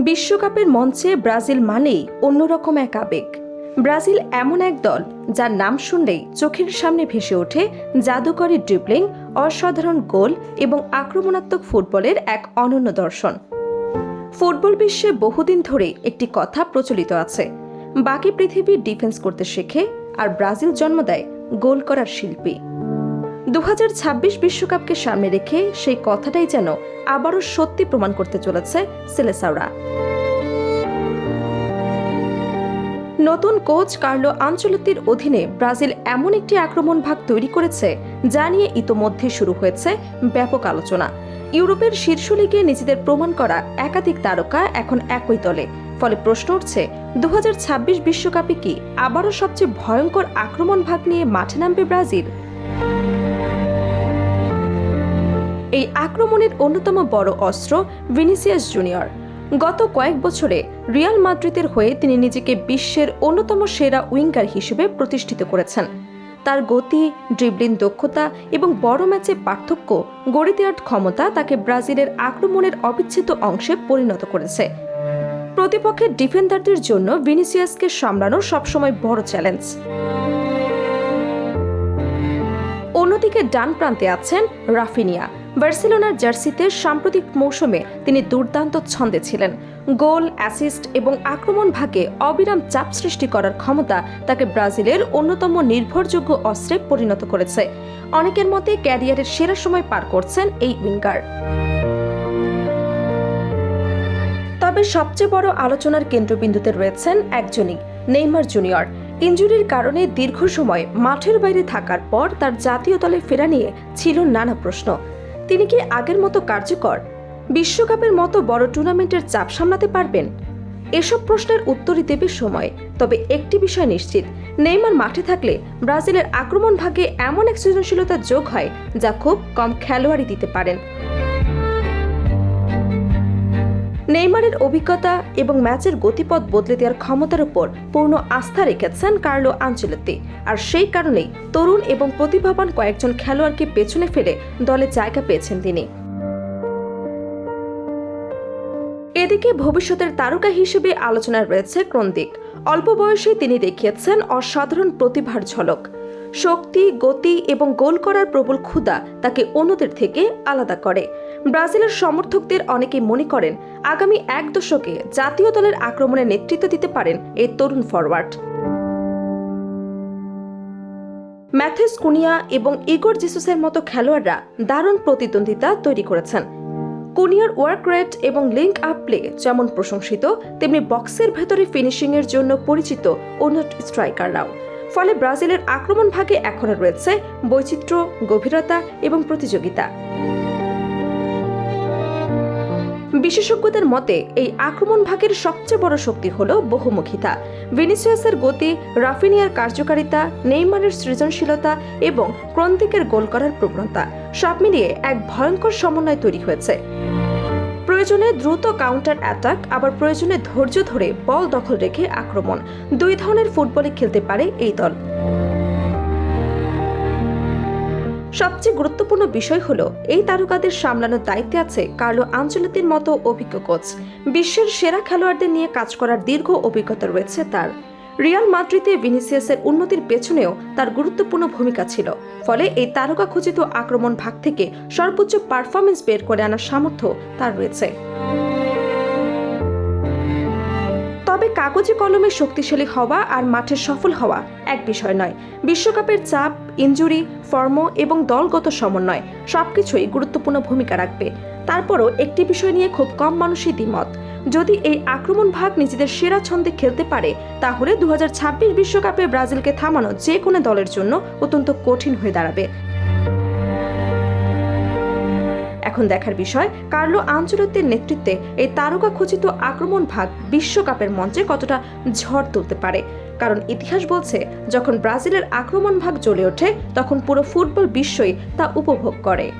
বিশ্বকাপের মঞ্চে ব্রাজিল মানেই অন্যরকম এক আবেগ। ব্রাজিল এমন এক দল যার নাম শুনলেই চোখের সামনে ভেসে ওঠে জাদুকরী ড্রিবলিং, অসাধারণ গোল এবং আক্রমণাত্মক ফুটবলের এক অনন্য দর্শন। ফুটবল বিশ্বে বহুদিন ধরেই একটি কথা প্রচলিত আছে, বাকি পৃথিবী ডিফেন্স করতে শেখে আর ব্রাজিল জন্ম দেয় গোল করার শিল্পী। 2026 বিশ্বকাপকে সামনে রেখে সেই কথাটাই যেন আবারও সত্যি প্রমাণ করতে চলেছে সেলেসাওরা। নতুন কোচ কার্লো আনচেলত্তির অধীনে ব্রাজিল এমন একটি আক্রমণ ভাগ তৈরি করেছে যা নিয়ে ইতোমধ্যে শুরু হয়েছে ব্যাপক আলোচনা। ইউরোপের শীর্ষ লিগে নিজেদের প্রমাণ করা একাধিক তারকা এখন একই দলে। ফলে প্রশ্ন উঠছে, 2026 বিশ্বকাপে কি আবারও সবচেয়ে ভয়ঙ্কর আক্রমণ ভাগ নিয়ে মাঠে নামবে ব্রাজিল? এই আক্রমণের অন্যতম বড় অস্ত্র ভিনিসিয়াস জুনিয়র। গত কয়েক বছরে রিয়াল মাদ্রিদের হয়ে তিনি নিজেকে বিশ্বের অন্যতম সেরা উইঙ্গার হিসেবে প্রতিষ্ঠিত করেছেন। তার গতি, ড্রিবলিং দক্ষতা এবং বড় ম্যাচে পার্থক্য গড়ে দেওয়ার ক্ষমতা তাকে ব্রাজিলের আক্রমণের অবিচ্ছেদ্য অংশে পরিণত করেছে। প্রতিপক্ষের ডিফেন্ডারদের জন্য ভিনিসিয়াসকে সামলানো সবসময় বড় চ্যালেঞ্জ। অন্যদিকে ডান প্রান্তে আছেন রাফিনিয়া। বার্সেলোনার জার্সিতে সাম্প্রতিক মৌসুমে তিনি দুর্দান্ত ছন্দে ছিলেন। গোল, অ্যাসিস্ট এবং আক্রমণ ভাগে অবিরাম চাপ সৃষ্টি করার ক্ষমতা তাকে ব্রাজিলের অন্যতম নির্ভরযোগ্য অস্ত্রে পরিণত করেছে। অনেকের মতে ক্যারিয়ারের সেরা সময় পার করছেন এই উইঙ্গার। তবে সবচেয়ে বড় আলোচনার কেন্দ্রবিন্দুতে রয়েছেন একজনই, নেইমার জুনিয়র। ইনজুরির কারণে দীর্ঘ সময় মাঠের বাইরে থাকার পর তার জাতীয় দলে ফেরা নিয়ে ছিল নানা প্রশ্ন। তিনি কি আগের মতো কার্যকর? বিশ্বকাপের মতো বড় টুর্নামেন্টের চাপ সামলাতে পারবেন? এসব প্রশ্নের উত্তরই দেবে সময়। তবে একটি বিষয় নিশ্চিত, নেইমার মাঠে থাকলে ব্রাজিলের আক্রমণ ভাগে এমন এক সৃজনশীলতা যোগ হয় যা খুব কম খেলোয়াড়ই দিতে পারেন। নেইমারের অভিজ্ঞতা এবং ম্যাচের গতিপথ বদলে দেওয়ার ক্ষমতার উপর পূর্ণ আস্থা রেখেছেন কার্লো আনচেলত্তি। আর সেই কারণেই তরুণ এবং প্রতিভাবান কয়েকজন খেলোয়াড়কে পেছনে ফেলে দলে জায়গা পেয়েছেন তিনি। এদিকে ভবিষ্যতের তারকা হিসেবে আলোচনায় রয়েছে ক্রোন্দিক। অল্প বয়সে তিনি দেখিয়েছেন অসাধারণ প্রতিভার ঝলক। শক্তি, গতি এবং গোল করার প্রবল ক্ষুধা তাকে অন্যদের থেকে আলাদা করে। ব্রাজিলের সমর্থকদের অনেকেই মনে করেন আগামী এক দশকে জাতীয় দলের আক্রমণে নেতৃত্ব দিতে পারেন এই তরুণ ফরওয়ার্ড। ম্যাথিউস কুনিয়া এবং ইগোর জেসুসের মতো খেলোয়াড়রা দারুণ প্রতিদ্বন্দ্বিতা তৈরি করেছেন। কুনিয়ার ওয়ার্ক রেট এবং লিঙ্ক আপ প্লে যেমন প্রশংসিত, তেমনি বক্সের ভেতরে ফিনিশিংয়ের জন্য পরিচিত অন্য স্ট্রাইকাররাও। ফলে ব্রাজিলের আক্রমণ ভাগে এখনো রয়েছে বৈচিত্র্য, গভীরতা এবং প্রতিযোগিতা। বিশেষজ্ঞদের মতে এই আক্রমণ ভাগের সবচেয়ে বড় শক্তি হল বহুমুখিতা। ভিনিসিয়াসের গতি, রাফিনিয়ার কার্যকারিতা, নেইমারের সৃজনশীলতা এবং ক্রোন্দিকের গোল করার প্রবণতা সব মিলিয়ে এক ভয়ঙ্কর সমন্বয় তৈরি হয়েছে। প্রয়োজনে দ্রুত কাউন্টার অ্যাটাক, আবার প্রয়োজনে ধৈর্য ধরে বল দখল রেখে আক্রমণ, দুই ধরনের ফুটবলে খেলতে পারে এই দল। সবচেয়ে গুরুত্বপূর্ণ বিষয় হলো এই তারকাদের সামলানোর দায়িত্বে আছে কার্লো আনচেলত্তির মতো অভিজ্ঞ কোচ। বিশ্বের সেরা খেলোয়াড়দের নিয়ে কাজ করার দীর্ঘ অভিজ্ঞতা রয়েছে তার। রিয়াল মাদ্রিদে ভিনিসিয়াসের উন্নতির পেছনেও তার গুরুত্বপূর্ণ ভূমিকা ছিল। ফলে এই তারকা খচিত আক্রমণ ভাগ থেকে সর্বোচ্চ পারফরমেন্স বের করে আনার সামর্থ্য তার রয়েছে। তবে কাগজে কলমে শক্তিশালী হওয়া আর মাঠে সফল হওয়া এক বিষয় নয়। বিশ্বকাপের চাপ, ইনজুরি, ফর্ম এবং দলগত সমন্বয় সবকিছুই গুরুত্বপূর্ণ ভূমিকা রাখবে। তারপরও একটি বিষয় নিয়ে খুব কম মানুষই দ্বিমত, যদি এই আক্রমণ ভাগ নিজেদের সেরা ছন্দে খেলতে পারে তাহলে 2026 বিশ্বকাপে ব্রাজিলকে থামানো যে কোনো দলের জন্য অত্যন্ত কঠিন হয়ে দাঁড়াবে। এখন দেখার বিষয় কার্লো আনচেলত্তির নেতৃত্বে এই তারকা খচিত আক্রমণ ভাগ বিশ্বকাপের মঞ্চে কতটা ঝড় তুলতে পারে। কারণ ইতিহাস বলছে, যখন ব্রাজিলের আক্রমণ ভাগ জ্বলে ওঠে তখন পুরো ফুটবল বিশ্বই তা উপভোগ করে।